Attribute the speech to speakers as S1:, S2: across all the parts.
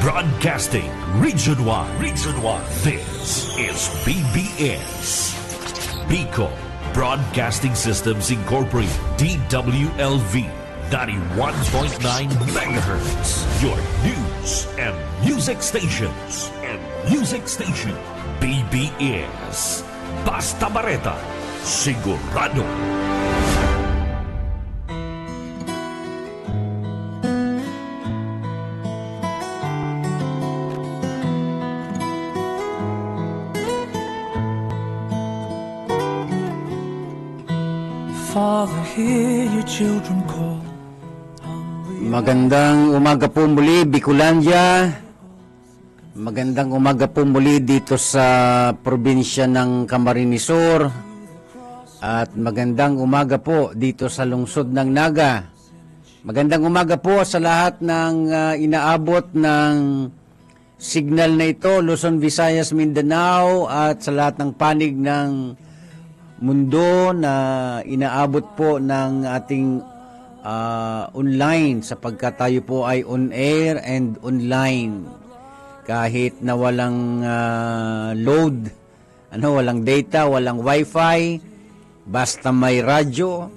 S1: Broadcasting Region 1. Region 1. This is BBS. Bicol Broadcasting Systems Incorporated. DWLV 91.9 MHz. Your news and music stations. BBS. Basta Bareta. Sigurado.
S2: Father, hear your children call.
S3: Magandang umaga po muli, Bicolandia. Magandang umaga po muli dito sa probinsya ng Camarines Sur. At magandang umaga po dito sa lungsod ng Naga. Magandang umaga po sa lahat ng inaabot ng signal na ito, Luzon, Visayas, Mindanao, at sa lahat ng panig ng mundo na inaabot po ng ating online, sapagkat tayo po ay on air and online kahit na walang load, walang data, walang wifi, basta may radyo,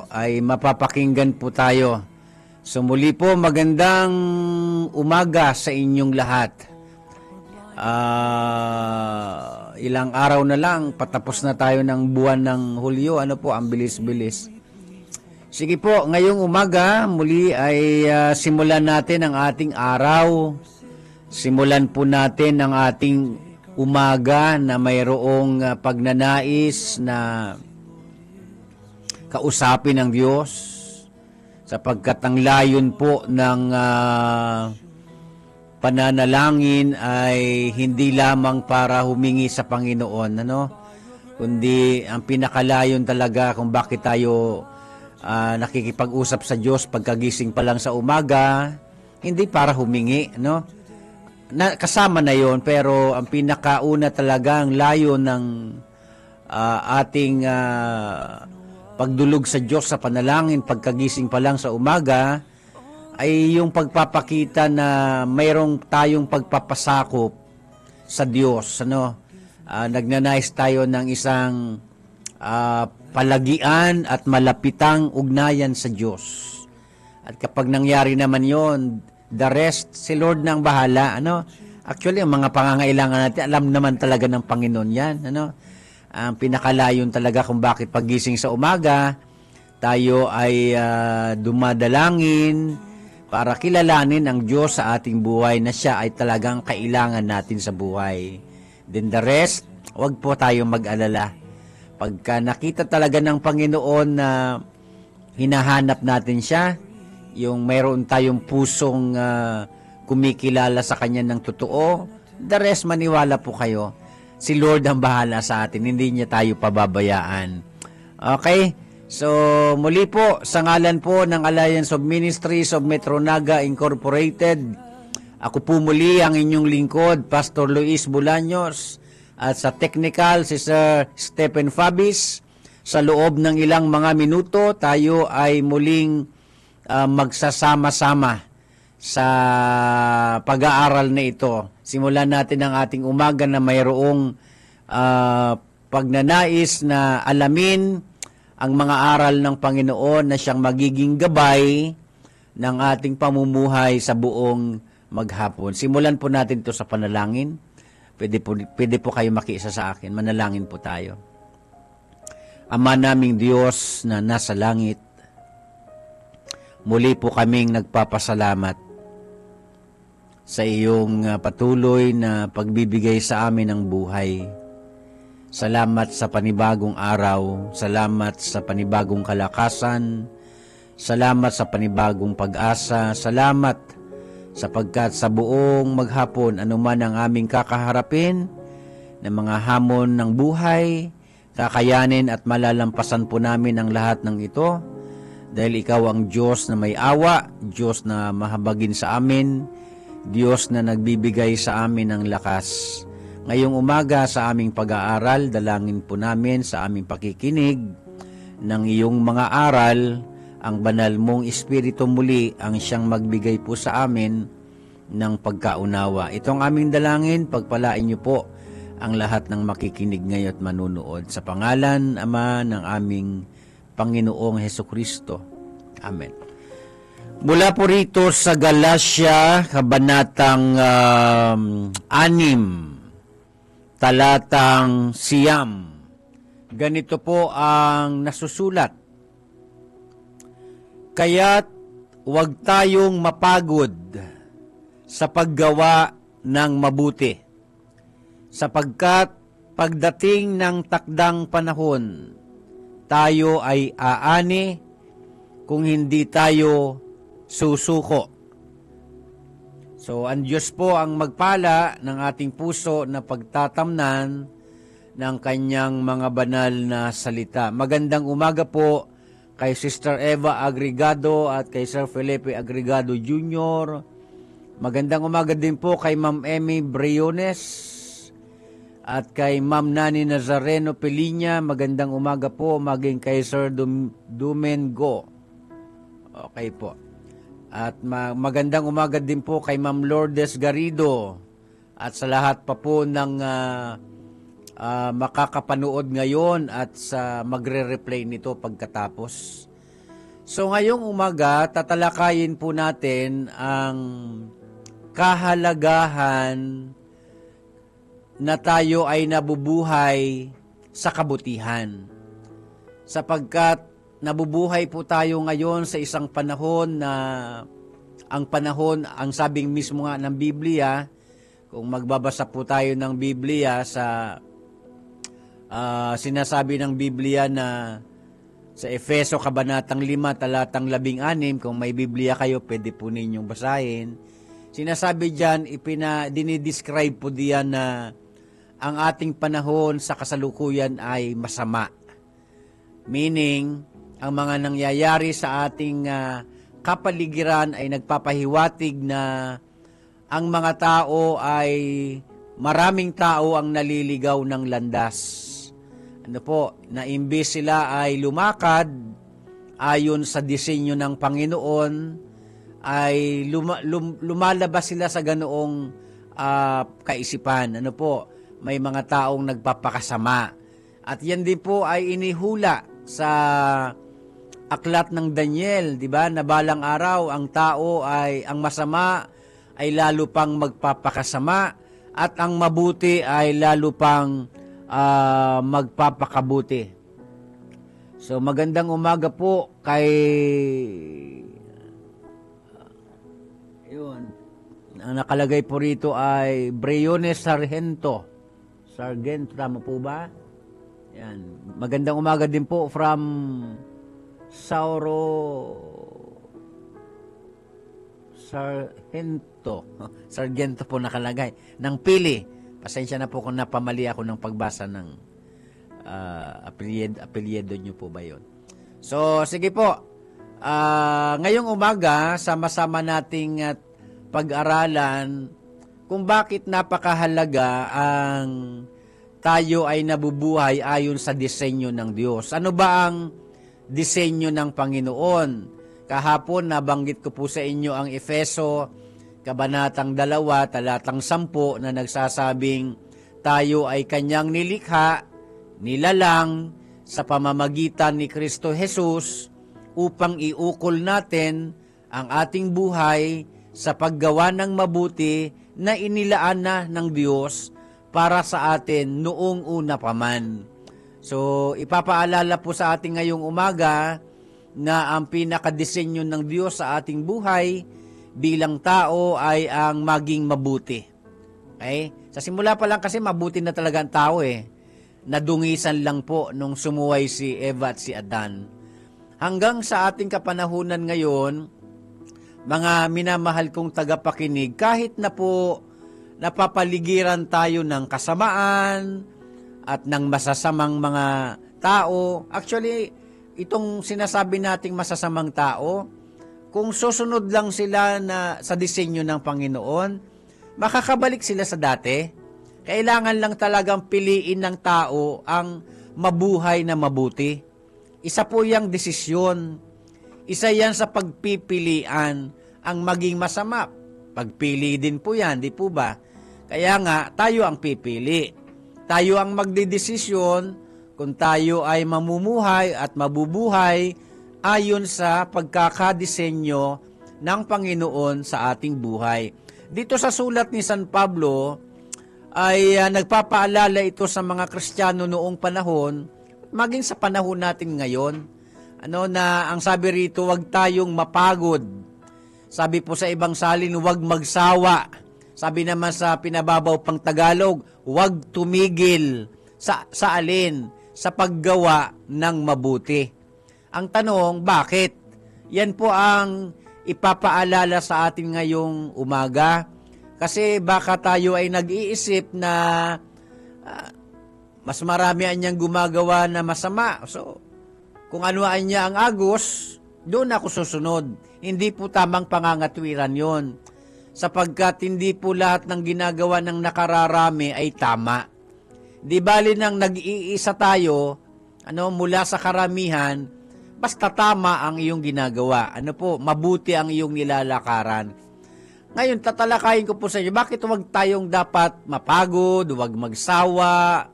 S3: ay mapapakinggan po tayo. So muli po, magandang umaga sa inyong lahat. Ilang araw na lang, patapos na tayo ng buwan ng Hulyo. Ang bilis-bilis. Sige po, ngayong umaga, muli ay simulan natin ang ating araw. Simulan po natin ang ating umaga na mayroong pagnanais na kausapin ng Diyos, sapagkat ang layon po ng pananalangin ay hindi lamang para humingi sa Panginoon, kundi ang pinakalayon talaga kung bakit tayo nakikipag-usap sa Diyos pagkagising pa lang sa umaga, hindi para humingi, kasama na yon, pero ang pinakauna talaga ang layo ng ating pagdulog sa Diyos sa panalangin pagkagising pa lang sa umaga ay yung pagpapakita na mayroong tayong pagpapasakop sa Diyos. Nagnanais tayo ng isang palagian at malapitang ugnayan sa Diyos. At kapag nangyari naman yon, the rest, si Lord na ang bahala. Actually, ang mga pangangailangan natin, alam naman talaga ng Panginoon yan. Ang pinakalayon talaga kung bakit pagising sa umaga, tayo ay dumadalangin para kilalanin ang Diyos sa ating buhay na siya ay talagang kailangan natin sa buhay. Then the rest, huwag po tayong mag-alala. Pagka nakita talaga ng Panginoon na hinahanap natin siya, yung mayroon tayong pusong kumikilala sa Kanya ng totoo, the rest, maniwala po kayo. Si Lord ang bahala sa atin, hindi niya tayo pababayaan. Okay? So, muli po, sa ngalan po ng Alliance of Ministries of Metro Naga Incorporated, ako po muli ang inyong lingkod, Pastor Luis Bulaños, at sa technical, si Sir Stephen Fabis. Sa loob ng ilang mga minuto, tayo ay muling magsasama-sama sa pag-aaral na ito. Simulan natin ang ating umaga na mayroong pagnanais na alamin ang mga aral ng Panginoon na siyang magiging gabay ng ating pamumuhay sa buong maghapon. Simulan po natin ito sa panalangin. Pwede po kayo makiisa sa akin. Manalangin po tayo. Ama naming Diyos na nasa langit, muli po kaming nagpapasalamat sa iyong patuloy na pagbibigay sa amin ng buhay. Salamat sa panibagong araw, salamat sa panibagong kalakasan, salamat sa panibagong pag-asa, salamat sapagkat sa buong maghapon anuman ang aming kakaharapin ng mga hamon ng buhay, kakayanin at malalampasan po namin ang lahat ng ito dahil ikaw ang Diyos na may awa, Diyos na mahabagin sa amin, Diyos na nagbibigay sa amin ng lakas. Ngayong umaga sa aming pag-aaral, dalangin po namin sa aming pakikinig ng iyong mga aral, ang banal mong Espiritu muli ang siyang magbigay po sa amin ng pagkaunawa. Ito ang aming dalangin, pagpalain niyo po ang lahat ng makikinig ngayon at manunood. Sa pangalan, Ama, ng aming Panginoong Hesukristo. Amen. Mula po rito sa Galatia, kabanatang 6, talatang 9. Ganito po ang nasusulat. Kaya't huwag tayong mapagod sa paggawa ng mabuti, sapagkat pagdating ng takdang panahon, tayo ay aani kung hindi tayo susuko. So, ang Diyos po ang magpala ng ating puso na pagtatamnan ng kanyang mga banal na salita. Magandang umaga po kay Sister Eva Agregado at kay Sir Felipe Agregado Jr. Magandang umaga din po kay Ma'am Emmy Briones at kay Ma'am Nani Nazareno Pelinya. Magandang umaga po maging kay Sir Domingo. Okay po. At magandang umaga din po kay Ma'am Lourdes Garrido at sa lahat pa po ng makakapanood ngayon at sa magre-replay nito pagkatapos. So ngayong umaga, tatalakayin po natin ang kahalagahan na tayo ay nabubuhay sa kabutihan. Sapagkat nabubuhay po tayo ngayon sa isang panahon na ang sabing mismo nga ng Biblia, kung magbabasa po tayo ng Biblia sa sinasabi ng Biblia na sa Efeso kabanatang 5 talatang 16, kung may Biblia kayo pwede po ninyong basahin. Sinasabi diyan, dinidescribe po diyan na ang ating panahon sa kasalukuyan ay masama. Meaning, ang mga nangyayari sa ating kapaligiran ay nagpapahiwatig na ang mga tao ay maraming tao ang naliligaw ng landas. Ano po, na imbis sila ay lumakad ayon sa disenyo ng Panginoon, ay lumalabas sila sa ganoong kaisipan. Ano po, may mga taong nagpapakasama. At yan din po ay inihula sa aklat ng Daniel, di ba? Na balang araw ang masama ay lalo pang magpapakasama at ang mabuti ay lalo pang magpapakabuti. So magandang umaga po kay yun. Ang nakalagay po rito ay Briones Sargento. Tama po ba? Yan. Magandang umaga din po from Sargento po nakalagay. Ng Pili. Pasensya na po kung napamali ako ng pagbasa ng apelyido nyo po ba yun. So, sige po. Ngayong umaga, sama-sama nating pag-aralan kung bakit napakahalaga ang tayo ay nabubuhay ayon sa disenyo ng Diyos. Ano ba ang disenyo ng Panginoon? Kahapon, nabanggit ko po sa inyo ang Efeso, kabanatang 2, talatang 10, na nagsasabing tayo ay kanyang nilikha, nilalang sa pamamagitan ni Kristo Jesus upang iukol natin ang ating buhay sa paggawa ng mabuti na inilaan na ng Diyos para sa atin noong una pa man. So, ipapaalala po sa ating ngayong umaga na ang pinakadesenyo ng Diyos sa ating buhay bilang tao ay ang maging mabuti. Okay? Sa simula pa lang kasi mabuti na talaga ang tao Nadungisan lang po nung sumuway si Eva at si Adan. Hanggang sa ating kapanahunan ngayon, mga minamahal kong tagapakinig, kahit na po napapaligiran tayo ng kasamaan at ng masasamang mga tao. Actually, itong sinasabi nating masasamang tao, kung susunod lang sila sa disenyo ng Panginoon, makakabalik sila sa dati. Kailangan lang talagang piliin ng tao ang mabuhay na mabuti. Isa po yung desisyon. Isa yan sa pagpipilian ang maging masama. Pagpili din po yan, di po ba? Kaya nga, tayo ang pipili. Tayo ang magdedesisyon kung tayo ay mamumuhay at mabubuhay ayon sa pagkakadisenyo ng Panginoon sa ating buhay. Dito sa sulat ni San Pablo, ay nagpapaalala ito sa mga Kristiyano noong panahon, maging sa panahon natin ngayon, na ang sabi rito, huwag tayong mapagod. Sabi po sa ibang salin, huwag magsawa. Sabi naman sa pinababaw pang Tagalog, huwag tumigil. Sa alin? Sa paggawa ng mabuti. Ang tanong, bakit? Yan po ang ipapaalala sa atin ngayong umaga. Kasi baka tayo ay nag-iisip na mas marami anyang gumagawa na masama. So, kung ano niya ang agos, doon ako susunod. Hindi po tamang pangangatwiran yon, sapagkat hindi po lahat ng ginagawa ng nakararami ay tama. Di bali nang nag-iisa tayo, mula sa karamihan, basta tama ang iyong ginagawa. Mabuti ang iyong nilalakaran. Ngayon, tatalakayin ko po sa inyo, bakit huwag tayong dapat mapagod, huwag magsawa,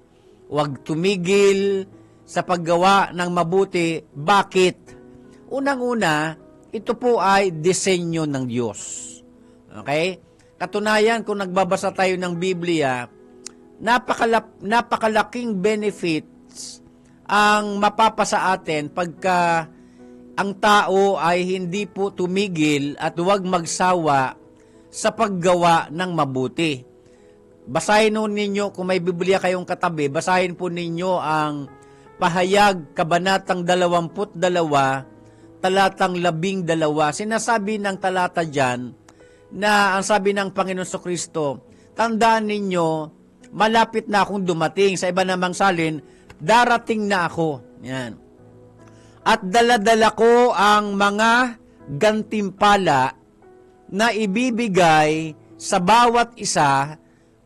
S3: huwag tumigil sa paggawa ng mabuti. Bakit? Unang-una, ito po ay disenyo ng Diyos. Okay? Katunayan, kung nagbabasa tayo ng Biblia, napakalaking benefits ang mapapasa atin pagka ang tao ay hindi po tumigil at huwag magsawa sa paggawa ng mabuti. Basahin po ninyo, kung may Biblia kayong katabi, basahin po ninyo ang Pahayag, Kabanatang 22, talatang 12. Sinasabi ng talata dyan na ang sabi ng Panginoon Kristo, tandaan ninyo, malapit na akong dumating. Sa iba namang salin, darating na ako. Yan. At daladala ko ang mga gantimpala na ibibigay sa bawat isa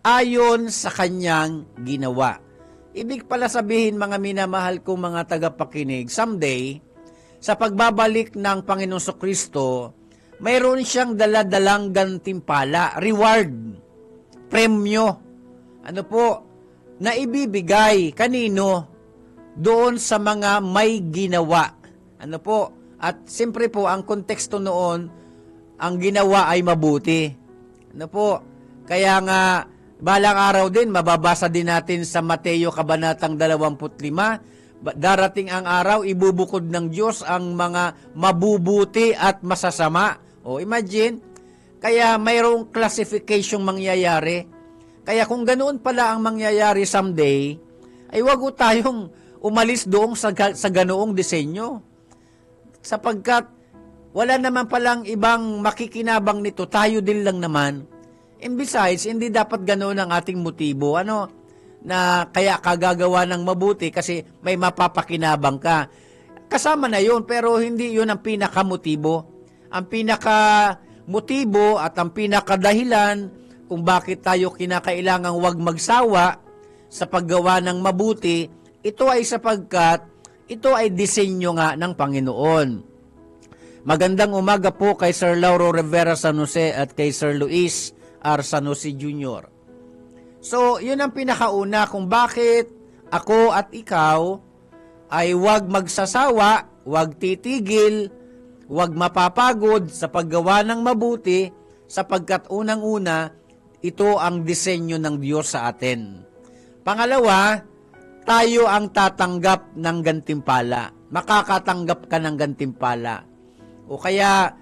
S3: ayon sa kanyang ginawa. Ibig pala sabihin, mga minamahal kong mga tagapakinig, someday, sa pagbabalik ng Panginoon Kristo, mayroon siyang daladalang gantimpala, reward, premyo, na ibibigay kanino? Doon sa mga may ginawa. At siyempre po, ang konteksto noon, ang ginawa ay mabuti. Kaya nga, balang araw din, mababasa din natin sa Mateo Kabanatang 25, darating ang araw, ibubukod ng Diyos ang mga mabubuti at masasama. Imagine, kaya mayroong classification mangyayari. Kaya kung ganoon pala ang mangyayari someday, ay wag tayong umalis doon sa ganoong disenyo. Sapagkat wala naman palang ibang makikinabang nito, tayo din lang naman. And besides, hindi dapat ganoon ang ating motibo. Na kaya kagagawa ng mabuti kasi may mapapakinabang ka. Kasama na yun, pero hindi yun ang pinakamotibo. Ang pinakamotibo at ang pinakadahilan kung bakit tayo kinakailangang huwag magsawa sa paggawa ng mabuti, ito ay sapagkat ito ay disenyo nga ng Panginoon. Magandang umaga po kay Sir Lauro Rivera San Jose at kay Sir Luis R. San Jose Jr. So, yun ang pinakauna kung bakit ako at ikaw ay huwag magsasawa, huwag titigil, huwag mapapagod sa paggawa ng mabuti, sapagkat unang-una, ito ang disenyo ng Diyos sa atin. Pangalawa, tayo ang tatanggap ng gantimpala. Makakatanggap ka ng gantimpala. O kaya,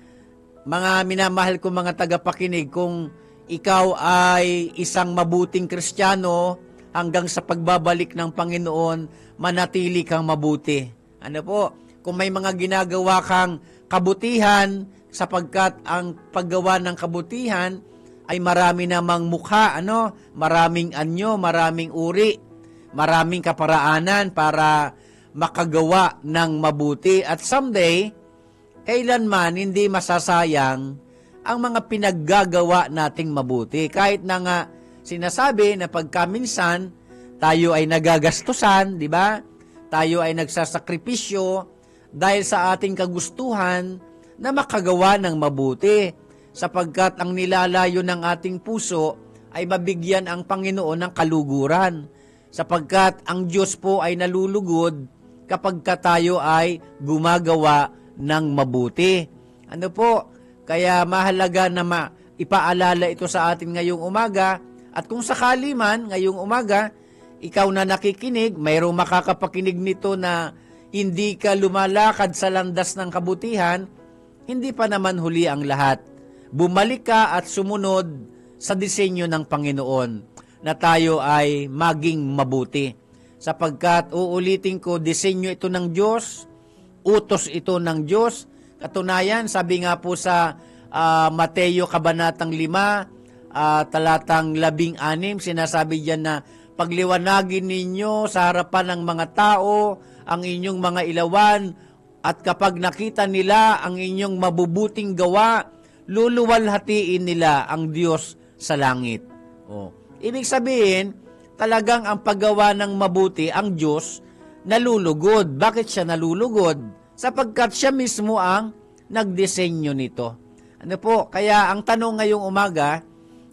S3: mga minamahal ko mga tagapakinig, kung ikaw ay isang mabuting Kristiyano, hanggang sa pagbabalik ng Panginoon, manatili kang mabuti. Kung may mga ginagawa kang kabutihan, sapagkat ang paggawa ng kabutihan ay marami namang mukha, maraming anyo, maraming uri, maraming kaparaanan para makagawa ng mabuti. At someday, kailanman hindi masasayang ang mga pinaggagawa nating mabuti. Kahit na nga sinasabi na pagkaminsan tayo ay nagagastusan, di ba? Tayo ay nagsasakripisyo dahil sa ating kagustuhan na makagawa ng mabuti. sapagkat ang nilalayo ng ating puso ay mabigyan ang Panginoon ng kaluguran, sapagkat ang Diyos po ay nalulugod kapag tayo ay gumagawa ng mabuti. Ano po? Kaya mahalaga na ipaalala ito sa atin ngayong umaga, at kung sakali man ngayong umaga, ikaw na nakikinig, mayroong makakapakinig nito na hindi ka lumalakad sa landas ng kabutihan, hindi pa naman huli ang lahat. Bumalik ka at sumunod sa disenyo ng Panginoon na tayo ay maging mabuti. Sapagkat, uulitin ko, disenyo ito ng Diyos, utos ito ng Diyos. Katunayan, sabi nga po sa Mateo Kabanatang 5, talatang 16, sinasabi diyan na pagliwanagin ninyo sa harapan ng mga tao ang inyong mga ilawan, at kapag nakita nila ang inyong mabubuting gawa, luluwalhatiin nila ang Diyos sa langit. Ibig sabihin, talagang ang paggawa ng mabuti, ang Diyos, nalulugod. Bakit siya nalulugod? Sapagkat siya mismo ang nagdisenyo nito. Ano po? Kaya ang tanong ngayong umaga,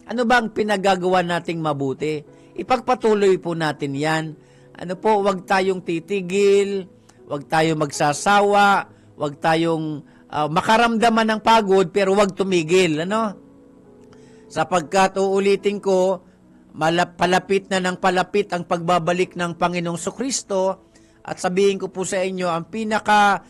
S3: ano ba ang pinagagawa nating mabuti? Ipagpatuloy po natin yan. Ano po, huwag tayong titigil, huwag tayong magsasawa, huwag tayong makaramdaman ng pagod, pero huwag tumigil. Ano? Sapagkat, uulitin ko, palapit na ng palapit ang pagbabalik ng Panginoong Sokristo, at sabihin ko po sa inyo, ang pinaka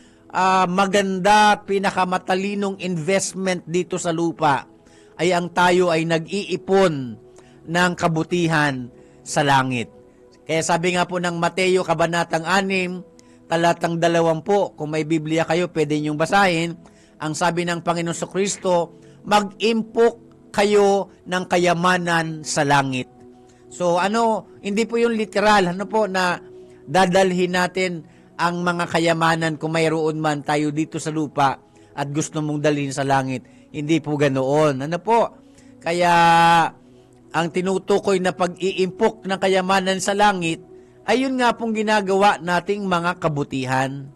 S3: maganda, pinakamatalinong investment dito sa lupa ay ang tayo ay nag-iipon ng kabutihan sa langit. Kaya sabi nga po ng Mateo Kabanatang 6, talatang 20, kung may Biblia kayo, pwede niyong basahin, ang sabi ng Panginoong Sokristo, mag-impok kayo ng kayamanan sa langit. So hindi po yung literal, na dadalhin natin ang mga kayamanan kung mayroon man tayo dito sa lupa at gusto mong dalhin sa langit. Hindi po ganoon. Kaya ang tinutukoy na pag-iimpok ng kayamanan sa langit, ayun nga pong ginagawa nating mga kabutihan.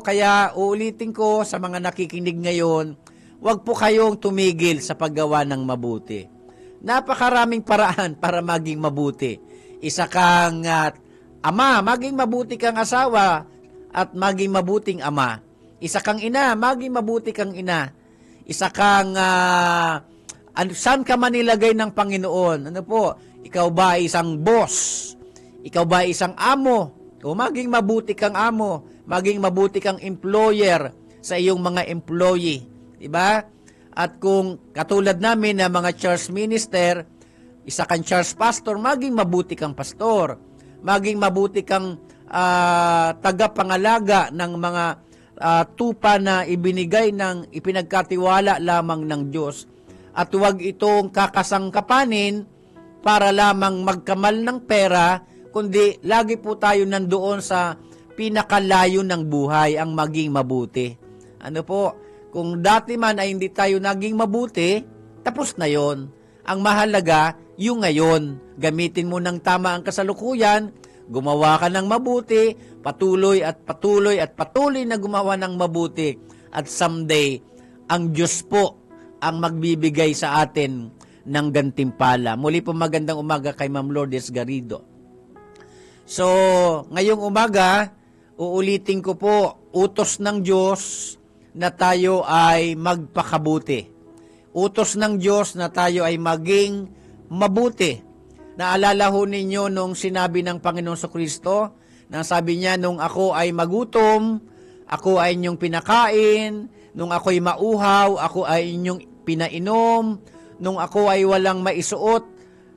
S3: Kaya uulitin ko sa mga nakikinig ngayon, huwag po kayong tumigil sa paggawa ng mabuti. Napakaraming paraan para maging mabuti. Isa kang ama, maging mabuti kang asawa at maging mabuting ama. Isa kang ina, maging mabuti kang ina. Isa kang saan ka manilagay ng Panginoon? Ikaw ba ay isang boss? Ikaw ba ay isang amo? O maging mabuti kang amo, maging mabuti kang employer sa iyong mga employee. Diba? At kung katulad namin na mga church minister, isa kang church pastor, maging mabuti kang pastor. Maging mabuti kang tagapangalaga ng mga tupa na ipinagkatiwala lamang ng Diyos. At huwag itong kakasangkapanin para lamang magkamal ng pera, kundi lagi po tayo nandoon sa pinakalayo ng buhay, ang maging mabuti. Kung dati man ay hindi tayo naging mabuti, tapos na yon. Ang mahalaga, yung ngayon. Gamitin mo ng tama ang kasalukuyan, gumawa ka ng mabuti, patuloy at patuloy at patuloy na gumawa ng mabuti. At someday, ang Diyos po ang magbibigay sa atin ng gantimpala. Muli po magandang umaga kay Ma'am Lourdes Garrido. So, ngayong umaga, uulitin ko po, utos ng Diyos na tayo ay magpakabuti. Utos ng Diyos na tayo ay maging mabuti. Naalala ho ninyo nung sinabi ng Panginoon Sokristo, na sabi niya, nung ako ay magutom, ako ay inyong pinakain, nung ako ay mauhaw, ako ay inyong pinainom, nung ako ay walang maisuot,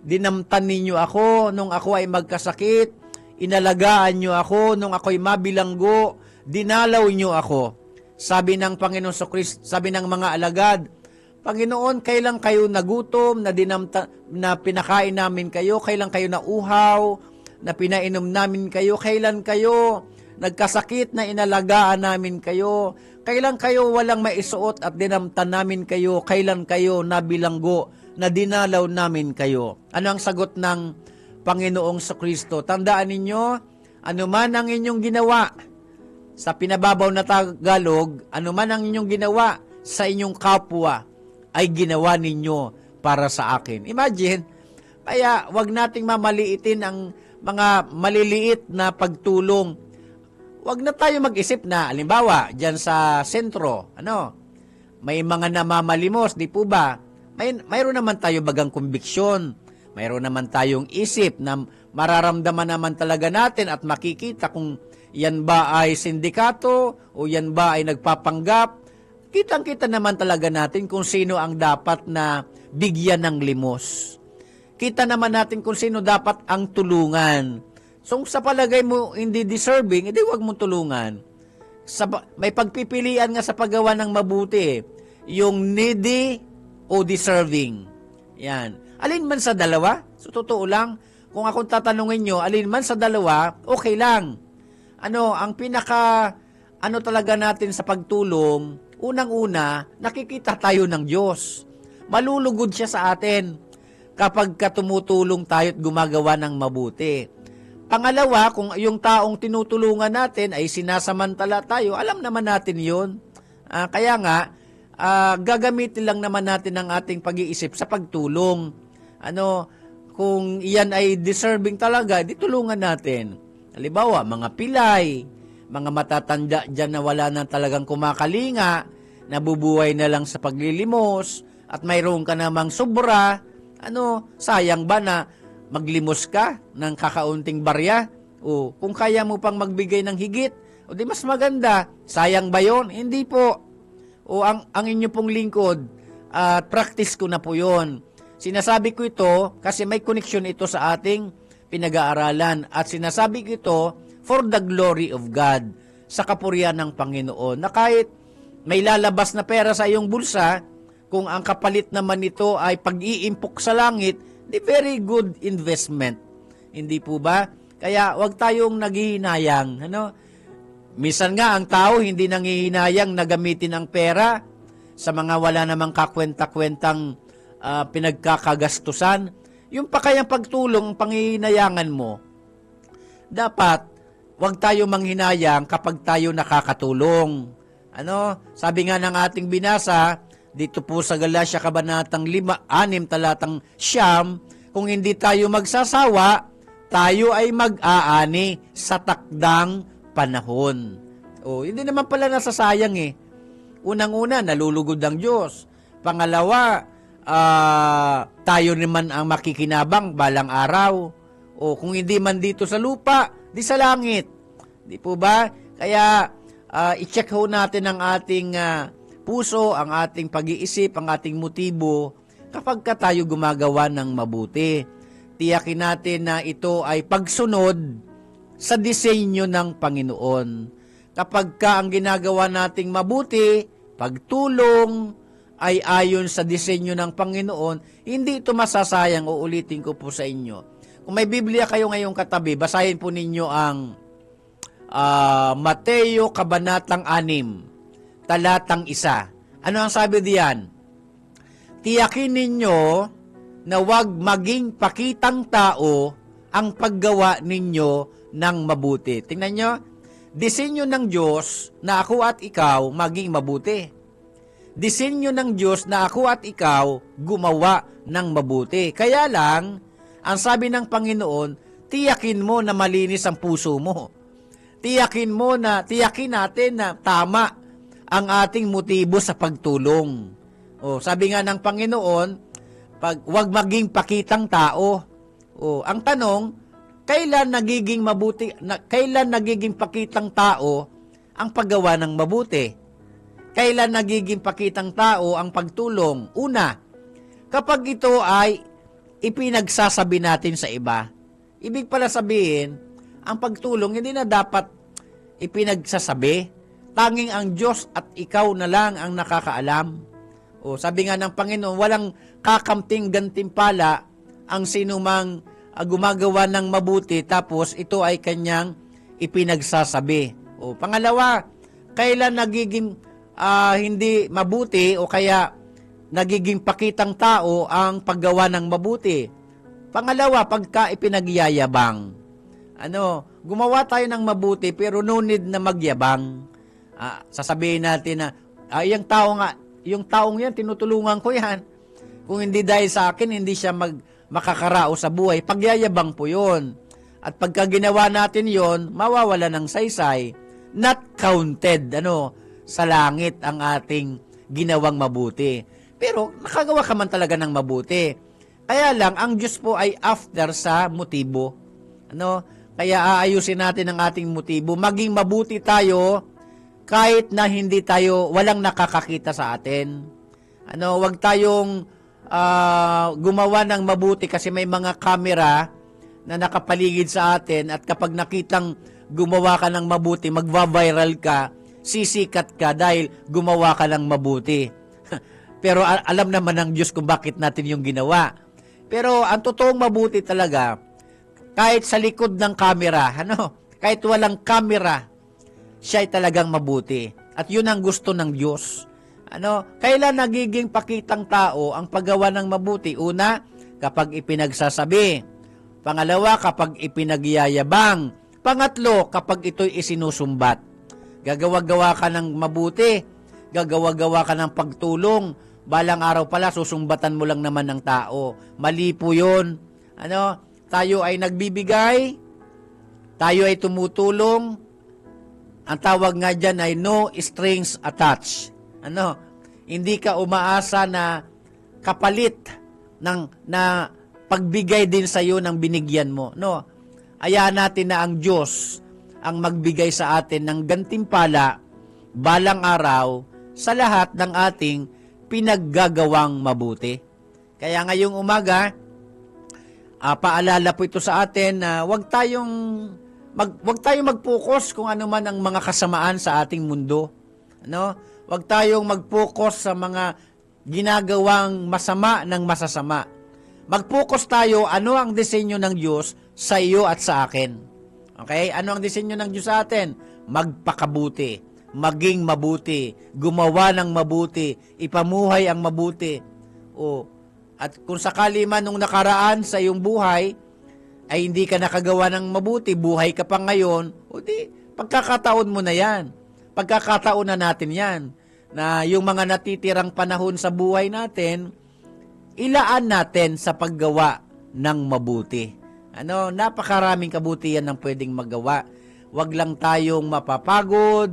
S3: dinamtan ninyo ako, nung ako ay magkasakit, inalagaan nyo ako, nung ako ay mabilanggo, dinalaw nyo ako. Sabi ng Panginoon Sokristo, sabi ng mga alagad, Panginoon, kailan kayo nagutom, na pinakain namin kayo, kailan kayo nauhaw, na pinainom namin kayo, kailan kayo nagkasakit na inalagaan namin kayo, kailan kayo walang maisuot at dinamtan namin kayo, kailan kayo nabilanggo, na dinalaw namin kayo. Ano ang sagot ng Panginoong Sokristo? Tandaan ninyo, anuman ang inyong ginawa, sa pinababaw na Tagalog, anuman ang inyong ginawa sa inyong kapwa, ay ginawa ninyo para sa akin. Imagine, kaya wag nating mamaliitin ang mga maliliit na pagtulong. Wag na tayo mag-isip na, halimbawa, dyan sa sentro, may mga namamalimos, di po ba? Mayroon naman tayo bagang kumbiksyon. Mayroon naman tayong isip na mararamdaman naman talaga natin at makikita kung yan ba ay sindikato o yan ba ay nagpapanggap. Kitang-kita naman talaga natin kung sino ang dapat na bigyan ng limos. Kita naman natin kung sino dapat ang tulungan. So sa palagay mo hindi deserving, edi wag mong tulungan. May pagpipilian nga sa paggawa ng mabuti. Yung needy o deserving. Yan. Alin man sa dalawa, so totoo lang, kung akong tatanungin nyo, alin man sa dalawa, okay lang. Ang pinaka, talaga natin sa pagtulong, unang-una, nakikita tayo ng Diyos. Malulugod siya sa atin kapag tumutulong tayo at gumagawa ng mabuti. Pangalawa, kung yung taong tinutulungan natin ay sinasamantala tayo, alam naman natin yun. Kaya nga, gagamitin lang naman natin ang ating pag-iisip sa pagtulong. Kung iyan ay deserving talaga, di tulungan natin. Halimbawa, mga pilay, mga matatanda dyan na wala na talagang kumakalinga, nabubuhay na lang sa paglilimos, at mayroon ka namang sobra, sayang ba na maglimos ka ng kakaunting barya? O kung kaya mo pang magbigay ng higit, o di mas maganda, sayang ba yon? Hindi po. O ang inyo pong lingkod, practice ko na po yon. Sinasabi ko ito kasi may connection ito sa ating pinag-aaralan at sinasabi ko ito for the glory of God, sa kapurihan ng Panginoon, na kahit may lalabas na pera sa iyong bulsa, kung ang kapalit naman nito ay pag-iimpok sa langit, di very good investment. Hindi po ba? Kaya wag tayong naghihinayang. Minsan nga ang tao hindi nanghihinayang na gamitin ang pera sa mga wala namang kakwenta-kwentang pinagkakagastusan. Yung pa kayang pagtulong, panghihinayangan mo, dapat wag tayo manghinayang kapag tayo nakakatulong. Sabi nga ng ating binasa, dito po sa Galatia Kabanatang 5, 6, talatang 9, kung hindi tayo magsasawa, tayo ay mag-aani sa takdang panahon. Hindi naman pala nasasayang eh. Unang-una, nalulugod ang Diyos. Pangalawa, tayo naman ang makikinabang balang araw. Kung hindi man dito sa lupa, di sa langit. Di po ba? Kaya, i-check ho natin ang ating puso, ang ating pag-iisip, ang ating motibo kapag tayo gumagawa ng mabuti. Tiyakin natin na ito ay pagsunod sa disenyo ng Panginoon. Kapag ang ginagawa nating mabuti, pagtulong, ay ayon sa disenyo ng Panginoon, hindi ito masasayang. Uulitin ko po sa inyo. Kung may Biblia kayo ngayong katabi, basahin po ninyo ang Mateo Kabanatang 6, talatang 1. Ano ang sabi diyan? Tiyakin ninyo na huwag maging pakitang tao ang paggawa ninyo ng mabuti. Tingnan nyo, disenyo ng Diyos na ako at ikaw maging mabuti. Disenyo ng Diyos na ako at ikaw gumawa ng mabuti. Kaya lang, ang sabi ng Panginoon, tiyakin mo na malinis ang puso mo. Tiyakin natin na tama ang ating motibo sa pagtulong. Sabi nga ng Panginoon, huwag maging pakitang tao. Ang tanong, kailan nagiging pakitang tao ang paggawa ng mabuti? Kailan nagiging pakitang tao ang pagtulong? Una, kapag ito ay ipinagsasabi natin sa iba. Ibig pala sabihin, ang pagtulong hindi na dapat ipinagsasabi. Tanging ang Diyos at ikaw na lang ang nakakaalam. Sabi nga ng Panginoon, walang kakamting gantimpala ang sinumang gumagawa ng mabuti tapos ito ay kanyang ipinagsasabi. Pangalawa, kailan nagiging hindi mabuti o kaya nagiging pakitang tao ang paggawa ng mabuti? Pangalawa, pagka ipinagyayabang. Gumawa tayo ng mabuti pero no need na magyabang. Sasabihin natin na yung tao nga yung taong yan, tinutulungan ko yan. Kung hindi dahil sa akin, hindi siya makakarao sa buhay. Pagyayabang po yun. At pagka ginawa natin yon, mawawala ng saysay. Not counted, sa langit ang ating ginawang mabuti. Pero nakagawa ka man talaga ng mabuti. Kaya lang, ang Diyos po ay after sa motibo. Kaya aayusin natin ang ating motibo. Maging mabuti tayo kahit na hindi tayo, walang nakakakita sa atin. Wag tayong gumawa ng mabuti kasi may mga kamera na nakapaligid sa atin at kapag nakitang gumawa ka ng mabuti, magva-viral ka, sisikat ka dahil gumawa ka ng mabuti. Pero alam naman ng Diyos kung bakit natin yung ginawa. Pero ang totoong mabuti talaga, kahit sa likod ng kamera, kahit walang kamera, siya ay talagang mabuti. At yun ang gusto ng Diyos. Kailan nagiging pakitang tao ang paggawa ng mabuti? Una, kapag ipinagsasabi. Pangalawa, kapag ipinagyayabang. Pangatlo, kapag ito'y isinusumbat. Gagawa-gawa ka ng mabuti. Gagawa-gawa ka ng pagtulong. Balang araw pala, susumbatan mo lang naman ng tao. Mali po yun. Tayo ay nagbibigay. Tayo ay tumutulong. Ang tawag nga dyan ay no strings attached. Hindi ka umaasa na kapalit na pagbigay din sa iyo ng binigyan mo. Hayaan natin na ang Diyos ang magbigay sa atin ng gantimpala balang araw sa lahat ng ating pinaggagawang mabuti. Kaya ngayong umaga, paalala po ito sa atin na wag tayong mag-focus kung ano man ang mga kasamaan sa ating mundo. Wag tayong mag-focus sa mga ginagawang masama ng masasama. Mag-focus tayo ano ang disenyo ng Diyos sa iyo at sa akin. Okay? Ano ang disenyo ng Diyos sa atin? Magpakabuti, maging mabuti, gumawa ng mabuti, ipamuhay ang mabuti. At kung sakali man nung nakaraan sa iyong buhay, ay hindi ka nakagawa ng mabuti, buhay ka pa ngayon, pagkakataon mo na yan. Pagkakataon na natin yan. Na yung mga natitirang panahon sa buhay natin, ilaan natin sa paggawa ng mabuti. Napakaraming kabutihan ng pwedeng magawa. Wag lang tayong mapapagod,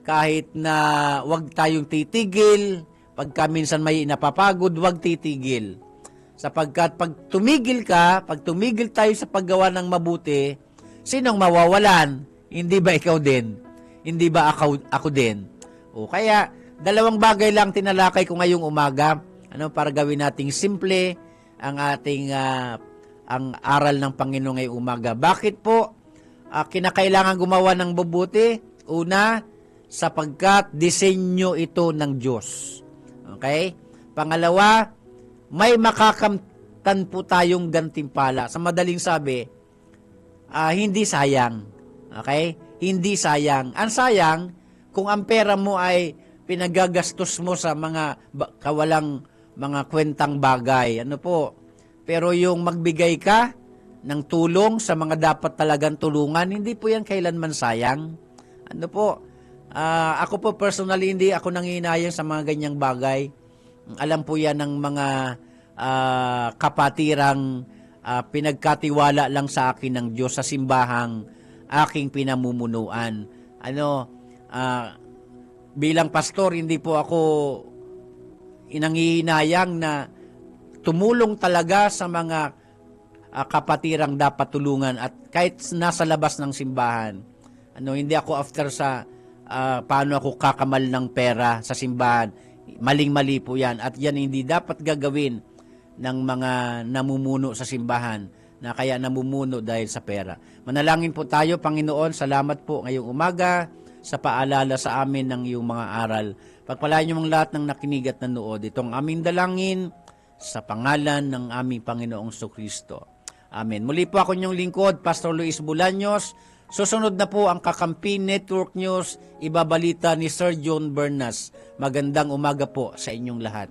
S3: kahit na wag tayong titigil. Pagka minsan may napapagod, wag titigil. Sapagkat pag tumigil tayo sa paggawa ng mabuti, sinong mawawalan? Hindi ba ikaw din? Hindi ba ako din? Kaya, dalawang bagay lang tinalakay ko ngayong umaga, para gawin nating simple ang ating ang aral ng Panginoon ngayong umaga. Bakit po kinakailangan gumawa ng mabuti? Una, sapagkat disenyo ito ng Diyos. Okay? Pangalawa, may makakamtan po tayong gantimpala. Sa madaling sabi, hindi sayang. Okay? Hindi sayang. Ang sayang, kung ang pera mo ay pinagagastos mo sa mga kawalang mga kwentang bagay. Pero yung magbigay ka ng tulong sa mga dapat talagang tulungan, hindi po yan kailanman sayang. Ako po personally, hindi ako nanginayang sa mga ganyang bagay. Alam po yan ng mga kapatirang pinagkatiwala lang sa akin ng Diyos sa simbahang aking pinamumunuan. Bilang pastor, hindi po ako inangihinayang na tumulong talaga sa mga kapatirang dapat tulungan at kahit nasa labas ng simbahan. Hindi ako after sa paano ako kakamal ng pera sa simbahan. Maling-mali po yan. At yan hindi dapat gagawin ng mga namumuno sa simbahan na kaya namumuno dahil sa pera. Manalangin po tayo, Panginoon. Salamat po ngayong umaga sa paalala sa amin ng iyong mga aral. Pagpalain niyo mong lahat ng nakinig at nanood. Itong aming dalangin sa pangalan ng aming Panginoong Kristo. Amen. Muli po ako inyong lingkod, Pastor Luis Bulaños. Susunod na po ang Kakampi Network News, ibabalita ni Sir John Bernas. Magandang umaga po sa inyong lahat.